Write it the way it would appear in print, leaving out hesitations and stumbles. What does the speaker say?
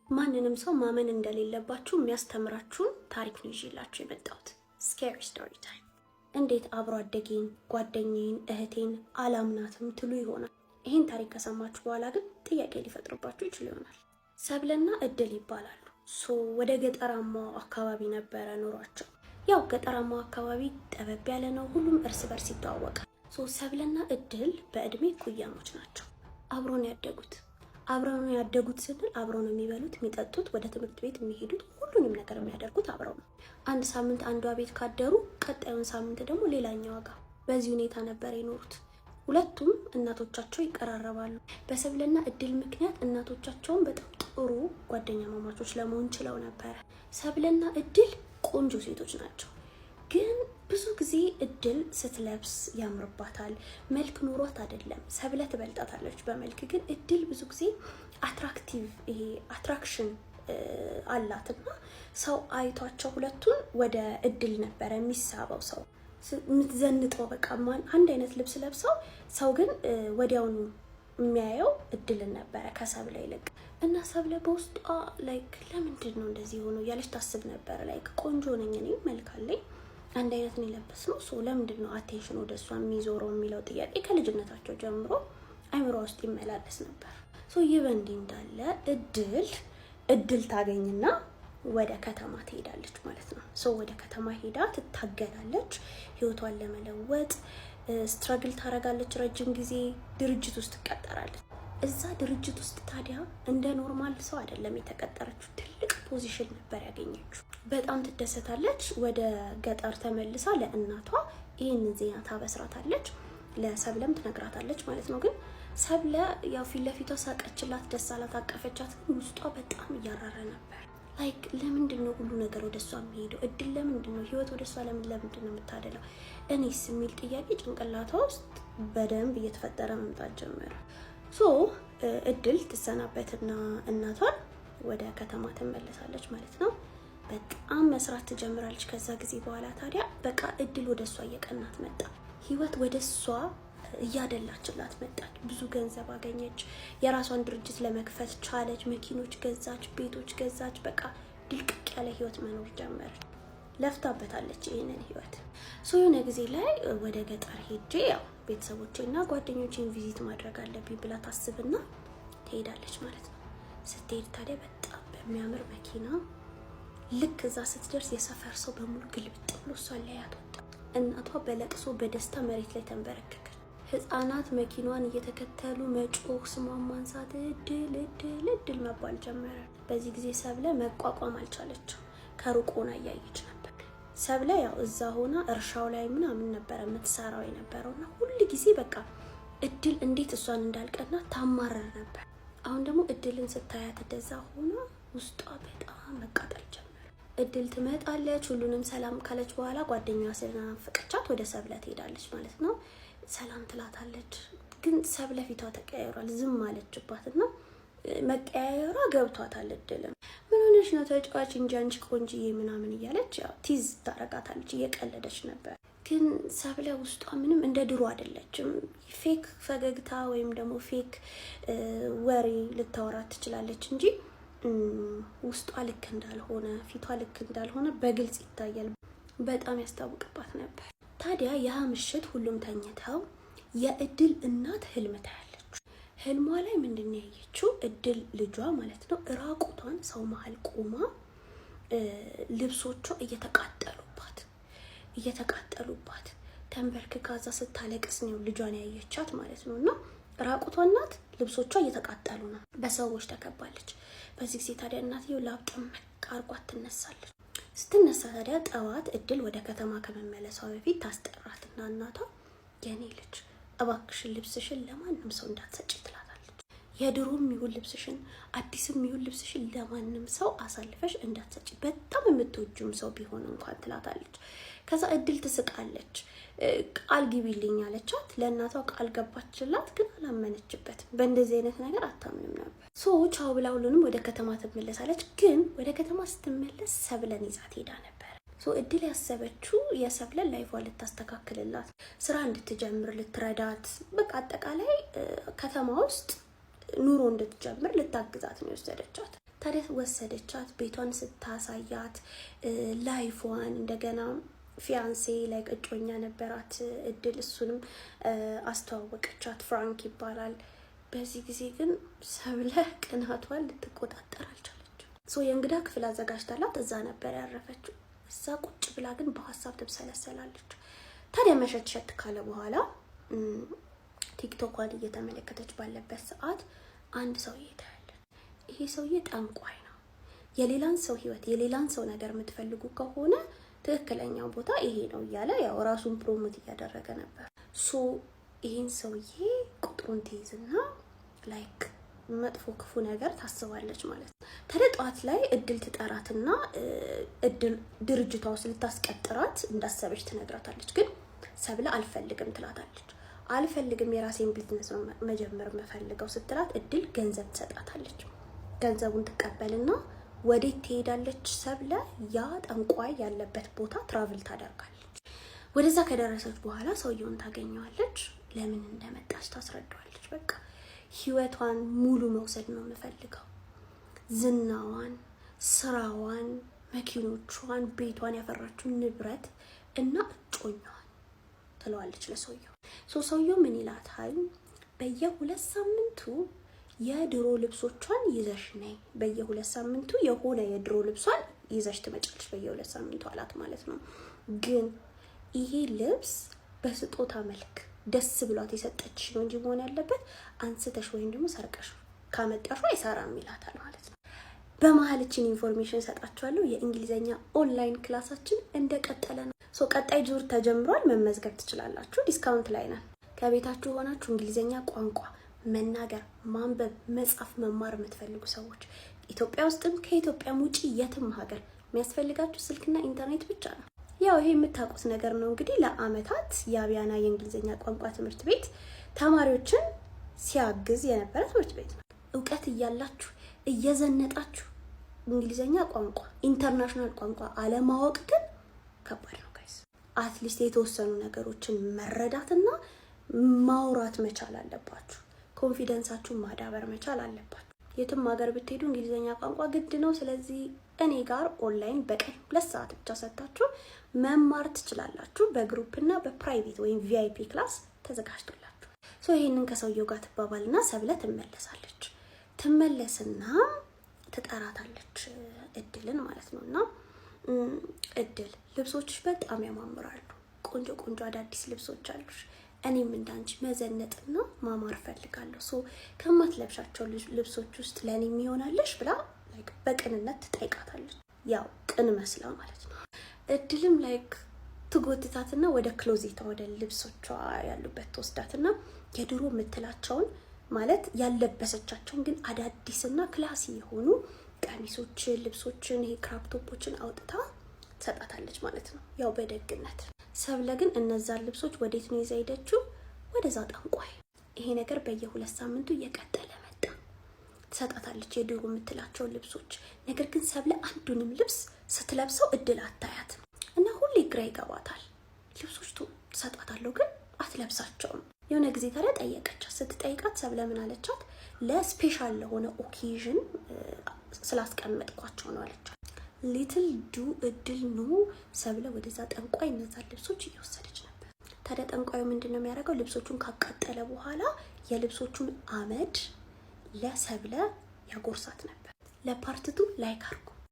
ማንንም ሰው ማመን እንደሌለባችሁ የሚያስተምራችሁን ታሪክ ነው ይዤላችሁ የመጣሁት። ስኬሪ ስቶሪ ታይም። እንዴት አብሮ አደጌን ጓደኛዬን እህቴን አላምናትም ትሉ ይሆናል። ይህን ታሪክ ከሰማችሁ በኋላ ግን ጥያቄ ሊፈጥርባችሁ ይችል ይሆናል። ሰብለና እድል ይባላሉ። ወደ ገጠራማው አካባቢ ነበረ ኑሯቸው። ያው ገጠራማው አካባቢ ጠበብ ያለ ነው፣ ሁሉም እርስ በርስ ይተዋወቃል። ሰብለና እድል በእድሜ ኩያሞች ናቸው። አብረው ነው ያደጉት ስንል አብረው ነው የሚበሉት የሚጠጡት፣ ወደ ትምህርት ቤት የሚሄዱት፣ ሁሉንም ነገር የሚያደርጉት አብረው ነው። አንድ ሳምንት አንዷ ቤት ካደሩ ቀጣዩን ሳምንት ደግሞ ሌላኛዋ ጋር፣ በዚህ ሁኔታ ነበር የኖሩት። ሁለቱም እናቶቻቸው ይቀራረባሉ። በሰብለና እድል ምክንያት እናቶቻቸውን በጣም ጥሩ ጓደኛ ማማቾች ለመሆን ችለው ነበረ። ሰብለና እድል ቆንጆ ሴቶች ናቸው። ግን ብዙ ጊዜ እድል ስትለብስ ያምርባታል። መልክ ኑሯት አይደለም፣ ሰብለ ትበልጣታለች በመልክ። ግን እድል ብዙ ጊዜ አትራክሽን አላትና ሰው አይቷቸው ሁለቱን ወደ እድል ነበረ የሚሳበው። ሰው የምትዘንጠው በቃ አንድ አይነት ልብስ ለብሰው ሰው ግን ወዲያውኑ የሚያየው እድልን ነበረ ከሰብለ ይልቅ። እና ሰብለ በውስጧ ለምንድን ነው እንደዚህ ሆኖ እያለች ታስብ ነበረ። ቆንጆ ነኝ እኔ፣ መልክ አለኝ፣ አንድ አይነት ነው የለበስነው፣ ለምንድን ነው አቴንሽን ወደ እሷ የሚዞረው የሚለው ጥያቄ ከልጅነታቸው ጀምሮ አይምሮ ውስጥ ይመላለስ ነበር። ይህ በእንዲህ እንዳለ እድል ታገኝና ወደ ከተማ ትሄዳለች ማለት ነው። ወደ ከተማ ሄዳ ትታገላለች፣ ህይወቷን ለመለወጥ ስትራግል ታደርጋለች። ረጅም ጊዜ ድርጅት ውስጥ ትቀጠራለች። እዛ ድርጅት ውስጥ ታዲያ እንደ ኖርማል ሰው አይደለም የተቀጠረችው፣ ትልቅ ፖዚሽን ነበር ያገኘችው። በጣም ትደሰታለች። ወደ ገጠር ተመልሳ ለእናቷ ይህንን ዜና ታበስራታለች፣ ለሰብለም ትነግራታለች ማለት ነው። ግን ሰብለ ያው ፊት ለፊቷ ሳቀችላት፣ ደስ አላት፣ አቀፈቻት። ግን ውስጧ በጣም እያራረ ነበር። ለምንድን ነው ሁሉ ነገር ወደ እሷ የሚሄደው? እድል ለምንድን ነው ህይወት ወደ እሷ ለምንድን ነው የምታደለው? እኔስ የሚል ጥያቄ ጭንቅላቷ ውስጥ በደንብ እየተፈጠረ መምጣት ጀመረ። እድል ትሰናበትና እናቷን ወደ ከተማ ትመለሳለች ማለት ነው። በጣም መስራት ትጀምራለች። ከዛ ጊዜ በኋላ ታዲያ በቃ እድል ወደ እሷ እየቀናት መጣ። ህይወት ወደ እሷ እያደላችላት መጣች። ብዙ ገንዘብ አገኘች። የራሷን ድርጅት ለመክፈት ቻለች። መኪኖች ገዛች፣ ቤቶች ገዛች። በቃ ድልቅቅ ያለ ህይወት መኖር ጀመረች። ለፍታበታለች ይህንን ህይወት። የሆነ ጊዜ ላይ ወደ ገጠር ሄጄ ያው ቤተሰቦቼና ጓደኞቼን ቪዚት ማድረግ አለብኝ ብላ ታስብና ትሄዳለች ማለት ነው። ስትሄድ ታዲያ በጣም በሚያምር መኪና ልክ እዛ ስትደርስ የሰፈር ሰው በሙሉ ግልብጥ ብሎ እሷን ሊያያት ወጣ። እናቷ በለቅሶ በደስታ መሬት ላይ ተንበረከከች። ህፃናት መኪናዋን እየተከተሉ መጮህ፣ ስሟን ማንሳት፣ እድል መባል ጀመረ። በዚህ ጊዜ ሰብለ መቋቋም አልቻለችም። ከሩቅ ሆና እያየች ነበር። ሰብለ ያው እዛ ሆና እርሻው ላይ ምናምን ነበረ የምትሰራው የነበረውና ሁሉ ጊዜ በቃ እድል እንዴት እሷን እንዳልቀና ታማረር ነበር። አሁን ደግሞ እድልን ስታያት እንደዛ ሆና ውስጧ በጣም መቃጠል ጀመረ። እድል ትመጣለች። ሁሉንም ሰላም ካለች በኋላ ጓደኛዋ ስለናፈቀቻት ወደ ሰብለ ትሄዳለች ማለት ነው። ሰላም ትላታለች። ግን ሰብለ ፊቷ ተቀያይሯል። ዝም አለችባትና መቀያየሯ ገብቷታል። እድልም ምን ሆነሽ ነው ተጫዋች እንጂ አንቺ ቆንጅዬ ምናምን እያለች ያው ቲዝ ታረጋታለች፣ እየቀለደች ነበር። ግን ሰብለ ውስጧ ምንም እንደ ድሮ አይደለችም። ፌክ ፈገግታ ወይም ደግሞ ፌክ ወሬ ልታወራት ትችላለች እንጂ ውስጧ ልክ እንዳልሆነ፣ ፊቷ ልክ እንዳልሆነ በግልጽ ይታያል። በጣም ያስታውቅባት ነበር። ታዲያ ያ ምሽት ሁሉም ተኝተው የእድል እናት ህልም ታያለች። ህልሟ ላይ ምንድን ነው ያየችው? እድል ልጇ ማለት ነው ራቁቷን ሰው መሀል ቆማ ልብሶቿ እየተቃጠሉባት ተንበርክካ እዛ ስታለቅስ ነው ልጇን ያየቻት ማለት ነው። እና ራቁቷን ናት፣ ልብሶቿ እየተቃጠሉ ነው፣ በሰዎች ተከባለች። በዚህ ጊዜ ታዲያ እናትየው ላብጠም አርጓት ትነሳለች። ስትነሳ ታዲያ ጠዋት እድል ወደ ከተማ ከመመለሷ በፊት ታስጠራትና እናቷ የኔ ልጅ እባክሽን ልብስሽን ለማንም ሰው እንዳትሰጪ ትላታለች። የድሮም ይሁን ልብስሽን አዲስም ይሁን ልብስሽን ለማንም ሰው አሳልፈሽ እንዳትሰጪ፣ በጣም የምትወጂም ሰው ቢሆን እንኳን ትላታለች። ከዛ እድል ትስቃለች። ቃል ግቢልኝ አለቻት። ለእናቷ ቃል ገባችላት፣ ግን አላመነችበትም። በእንደዚህ አይነት ነገር አታምንም ነበር። ቻው ብላ ሁሉንም ወደ ከተማ ትመለሳለች። ግን ወደ ከተማ ስትመለስ ሰብለን ይዛት ሄዳ ነበር። እድል ያሰበችው የሰብለን ላይፏ ልታስተካክልላት፣ ስራ እንድትጀምር ልትረዳት፣ በቃ አጠቃላይ ከተማ ውስጥ ኑሮ እንድትጀምር ልታግዛት ነው የወሰደቻት። ታዲያ ወሰደቻት። ቤቷን ስታሳያት ላይፏን እንደገና ፊያንሴ ላይ እጮኛ ነበራት እድል፣ እሱንም አስተዋወቀቻት። ፍራንክ ይባላል። በዚህ ጊዜ ግን ሰብለ ቅናቷን ልትቆጣጠር አልቻለችም። የእንግዳ ክፍል አዘጋጅታላት እዛ ነበር ያረፈችው። እዛ ቁጭ ብላ ግን በሀሳብ ትብሰለሰላለች። ታዲያ መሸት ካለ በኋላ ቲክቶኳን እየተመለከተች ባለበት ሰዓት አንድ ሰውዬ ታያለች። ይሄ ሰውዬ ጠንቋይ ነው። የሌላን ሰው ህይወት የሌላን ሰው ነገር የምትፈልጉ ከሆነ ትክክለኛው ቦታ ይሄ ነው እያለ ያው ራሱን ፕሮሞት እያደረገ ነበር። ይሄን ሰውዬ ቁጥሩን ትይዝና ላይክ መጥፎ ክፉ ነገር ታስባለች ማለት ነው። ታዲያ ጠዋት ላይ እድል ትጠራትና እድል ድርጅቷ ውስጥ ልታስቀጥራት እንዳሰበች ትነግራታለች። ግን ሰብለ አልፈልግም ትላታለች። አልፈልግም የራሴን ቢዝነስ ነው መጀመር መፈልገው ስትላት እድል ገንዘብ ትሰጣታለች። ገንዘቡን ትቀበልና ወዴት ትሄዳለች? ሰብለ ያ ጠንቋይ ያለበት ቦታ ትራቭል ታደርጋለች። ወደዛ ከደረሰች በኋላ ሰውየውን ታገኘዋለች። ለምን እንደመጣች ታስረዳዋለች። በቃ ህይወቷን ሙሉ መውሰድ ነው የምፈልገው፣ ዝናዋን፣ ስራዋን፣ መኪኖቿን፣ ቤቷን፣ ያፈራችውን ንብረት እና እጮኛዋን ትለዋለች ለሰውየው። ሰውየው ምን ይላታል? በየ2 ሳምንቱ የድሮ ልብሶቿን ይዘሽ ነይ፣ በየ2 ሳምንቱ የሆነ የድሮ ልብሷን ይዘሽ ትመጫለሽ በየ2 ሳምንቱ አላት ማለት ነው። ግን ይሄ ልብስ በስጦታ መልክ ደስ ብሏት የሰጠች ነው እንጂ መሆን ያለበት አንስተሽ ወይም ደግሞ ሰርቀሽ ካመጣሽ አይሰራም ይላታል ማለት ነው። በመሀልችን ኢንፎርሜሽን ሰጣችኋለሁ። የእንግሊዘኛ ኦንላይን ክላሳችን እንደቀጠለ ነው። ቀጣይ ዙር ተጀምሯል። መመዝገብ ትችላላችሁ። ዲስካውንት ላይ ነን። ከቤታችሁ ሆናችሁ እንግሊዘኛ ቋንቋ መናገር፣ ማንበብ፣ መጻፍ መማር የምትፈልጉ ሰዎች ኢትዮጵያ ውስጥም ከኢትዮጵያም ውጪ የትም ሀገር የሚያስፈልጋችሁ ስልክና ኢንተርኔት ብቻ ነው። ያው ይሄ የምታውቁት ነገር ነው። እንግዲህ ለአመታት የአብያና የእንግሊዘኛ ቋንቋ ትምህርት ቤት ተማሪዎችን ሲያግዝ የነበረ ትምህርት ቤት ነው። እውቀት እያላችሁ እየዘነጣችሁ እንግሊዘኛ ቋንቋ ኢንተርናሽናል ቋንቋ አለማወቅ ግን ከባድ ነው ጋይስ። አትሊስት የተወሰኑ ነገሮችን መረዳትና ማውራት መቻል አለባችሁ። ኮንፊደንሳችሁን ማዳበር መቻል አለባችሁ። የትም ሀገር ብትሄዱ እንግሊዘኛ ቋንቋ ግድ ነው። ስለዚህ እኔ ጋር ኦንላይን በቀን 2 ሰዓት ብቻ ሰጣችሁ መማር ትችላላችሁ። በግሩፕ እና በፕራይቬት ወይም ቪአይፒ ክላስ ተዘጋጅቶላችሁ። ይሄንን ከሰውየው ጋር ትባባልና ሰብለ ትመለሳለች። ትመለስና ትጠራታለች እድልን ማለት ነውና እድል ልብሶችሽ በጣም ያማምራሉ። ቆንጆ ቆንጆ አዳዲስ ልብሶች አሉሽ። እኔም እንዳንቺ መዘነጥና ማማር ፈልጋለሁ። ከማትለብሻቸው ልብሶች ውስጥ ለኔ የሚሆናለሽ ብላ ላይክ በቅንነት ትጠይቃታለች። ያው ቅን መስላ ማለት ነው። እድልም ላይክ ትጎትታትና ወደ ክሎዜቷ ወደ ልብሶቿ ያሉበት ተወስዳትና የድሮ የምትላቸውን ማለት ያለበሰቻቸውን ግን አዳዲስና ክላሲ የሆኑ ቀሚሶችን፣ ልብሶችን፣ ይሄ ክራፕቶፖችን አውጥታ ትሰጣታለች ማለት ነው። ያው በደግነት ሰብለ ግን እነዛን ልብሶች ወዴት ነው ይዛ ሄደችው? ወደዛ ጠንቋይ። ይሄ ነገር በየ2 ሳምንቱ እየቀጠለ መጣ። ትሰጣታለች የድሮ የምትላቸውን ልብሶች። ነገር ግን ሰብለ አንዱንም ልብስ ስትለብሰው እድል አታያት እና ሁሌ ግራ ይገባታል። ልብሶች ትሰጣታለሁ ግን አትለብሳቸውም። የሆነ ጊዜ ታዲያ ጠየቀቻት። ስትጠይቃት ሰብለ ምን አለቻት? ለስፔሻል ለሆነ ኦኬዥን ስላስቀመጥኳቸው ነው አለቻት። ሊትል ዱ እድል ነው ሰብለ ወደዛ ጠንቋይ እነዛ ልብሶች እየወሰደች ነበር። ታዲያ ጠንቋዩ ምንድነው የሚያደርገው? ልብሶቹን ካቃጠለ በኋላ የልብሶቹን አመድ ለሰብለ ያጎርሳት ነበር። ለፓርቲቱ ላይክ አድርጉ።